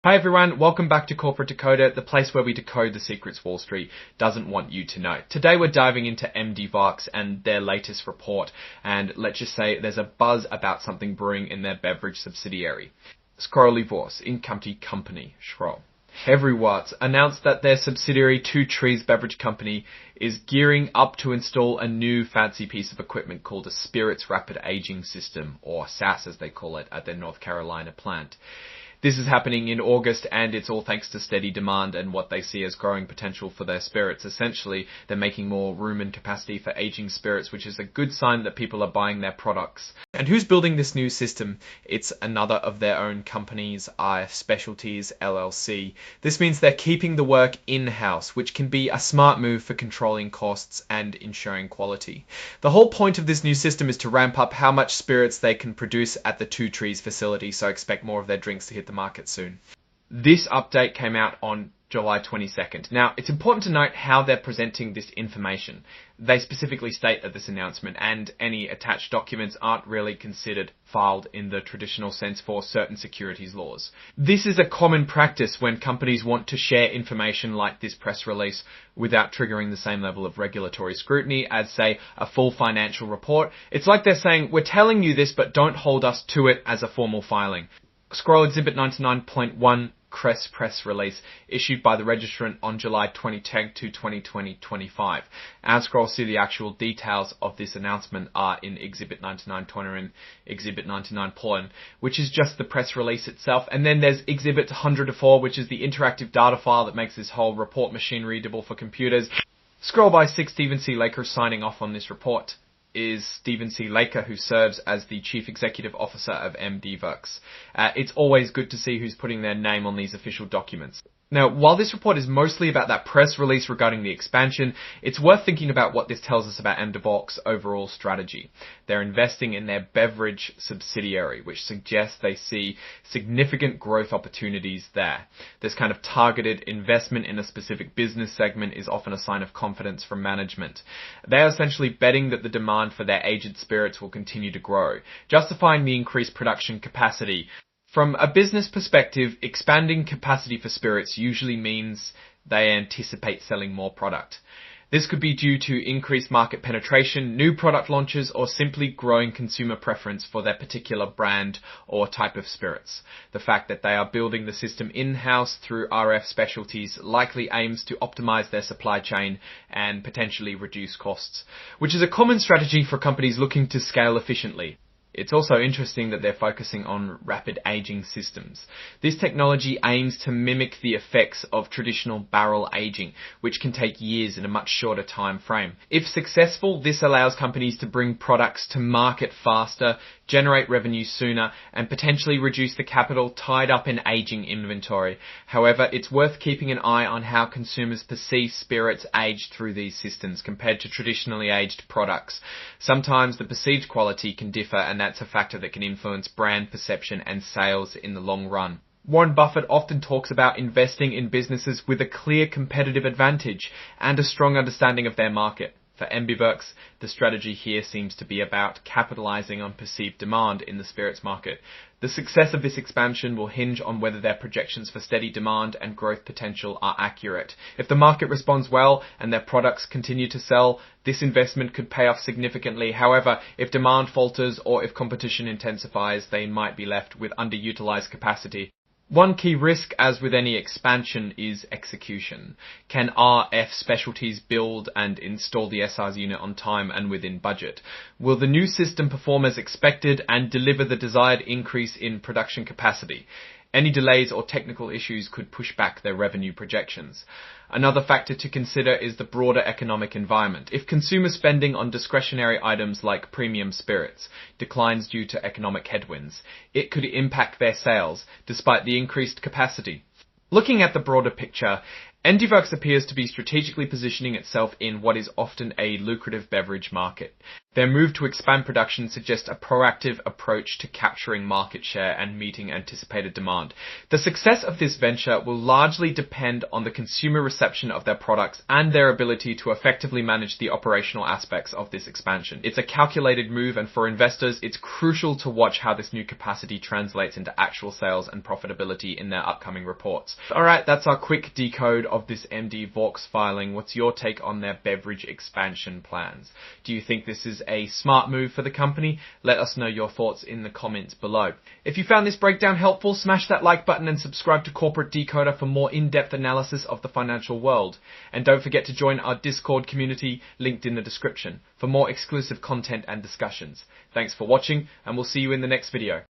Hi everyone, welcome back to Corporate Decoder, the place where we decode the secrets Wall Street doesn't want you to know. Today we're diving into MDWerks and their latest report, and let's just say there's a buzz about something brewing in their beverage subsidiary. Scrollyvors, company, Scroll. MDWerks announced that their subsidiary Two Trees Beverage Company is gearing up to install a new fancy piece of equipment called a Spirits Rapid Aging System, or SAS as they call it, at their North Carolina plant. This is happening in August, and it's all thanks to steady demand and what they see as growing potential for their spirits. Essentially, they're making more room and capacity for aging spirits, which is a good sign that people are buying their products. And who's building this new system? It's another of their own companies, Specialties LLC. This means they're keeping the work in-house, which can be a smart move for controlling costs and ensuring quality. The whole point of this new system is to ramp up how much spirits they can produce at the Two Trees facility, so expect more of their drinks to hit the market soon. This update came out on July 22nd. Now, it's important to note how they're presenting this information. They specifically state that this announcement and any attached documents aren't really considered filed in the traditional sense for certain securities laws. This is a common practice when companies want to share information like this press release without triggering the same level of regulatory scrutiny as, say, a full financial report. It's like they're saying, we're telling you this, but don't hold us to it as a formal filing. Scroll Exhibit 99.1 press release issued by the registrant on July 2010 to 2020-25. As Scroll see the actual details of this announcement are in Exhibit 99.20 and Exhibit 99.1, which is just the press release itself. And then there's Exhibit 104, which is the interactive data file that makes this whole report machine readable for computers. Scroll by 6 Stephen C. Laker signing off on this report is Stephen C. Laker, who serves as the Chief Executive Officer of MDWerks. It's always good to see who's putting their name on these official documents. Now, while this report is mostly about that press release regarding the expansion, it's worth thinking about what this tells us about MDWerks' overall strategy. They're investing in their beverage subsidiary, which suggests they see significant growth opportunities there. This kind of targeted investment in a specific business segment is often a sign of confidence from management. They're essentially betting that the demand for their aged spirits will continue to grow, justifying the increased production capacity. From a business perspective, expanding capacity for spirits usually means they anticipate selling more product. This could be due to increased market penetration, new product launches, or simply growing consumer preference for their particular brand or type of spirits. The fact that they are building the system in-house through RF Specialties likely aims to optimize their supply chain and potentially reduce costs, which is a common strategy for companies looking to scale efficiently. It's also interesting that they're focusing on rapid aging systems. This technology aims to mimic the effects of traditional barrel aging, which can take years in a much shorter time frame. If successful, this allows companies to bring products to market faster, generate revenue sooner, and potentially reduce the capital tied up in aging inventory. However, it's worth keeping an eye on how consumers perceive spirits aged through these systems compared to traditionally aged products. Sometimes the perceived quality can differ, and that's a factor that can influence brand perception and sales in the long run. Warren Buffett often talks about investing in businesses with a clear competitive advantage and a strong understanding of their market. For MDWerks, the strategy here seems to be about capitalizing on perceived demand in the spirits market. The success of this expansion will hinge on whether their projections for steady demand and growth potential are accurate. If the market responds well and their products continue to sell, this investment could pay off significantly. However, if demand falters or if competition intensifies, they might be left with underutilized capacity. One key risk, as with any expansion, is execution. Can RF Specialties build and install the SR's unit on time and within budget? Will the new system perform as expected and deliver the desired increase in production capacity? Any delays or technical issues could push back their revenue projections. Another factor to consider is the broader economic environment. If consumer spending on discretionary items like premium spirits declines due to economic headwinds, it could impact their sales despite the increased capacity. Looking at the broader picture, MDWerks appears to be strategically positioning itself in what is often a lucrative beverage market. Their move to expand production suggests a proactive approach to capturing market share and meeting anticipated demand. The success of this venture will largely depend on the consumer reception of their products and their ability to effectively manage the operational aspects of this expansion. It's a calculated move, and for investors, it's crucial to watch how this new capacity translates into actual sales and profitability in their upcoming reports. Alright, that's our quick decode of this MDWerks filing. What's your take on their beverage expansion plans? Do you think this is a smart move for the company? Let us know your thoughts in the comments below. If you found this breakdown helpful, smash that like button and subscribe to Corporate Decoder for more in-depth analysis of the financial world. And don't forget to join our Discord community linked in the description for more exclusive content and discussions. Thanks for watching, and we'll see you in the next video.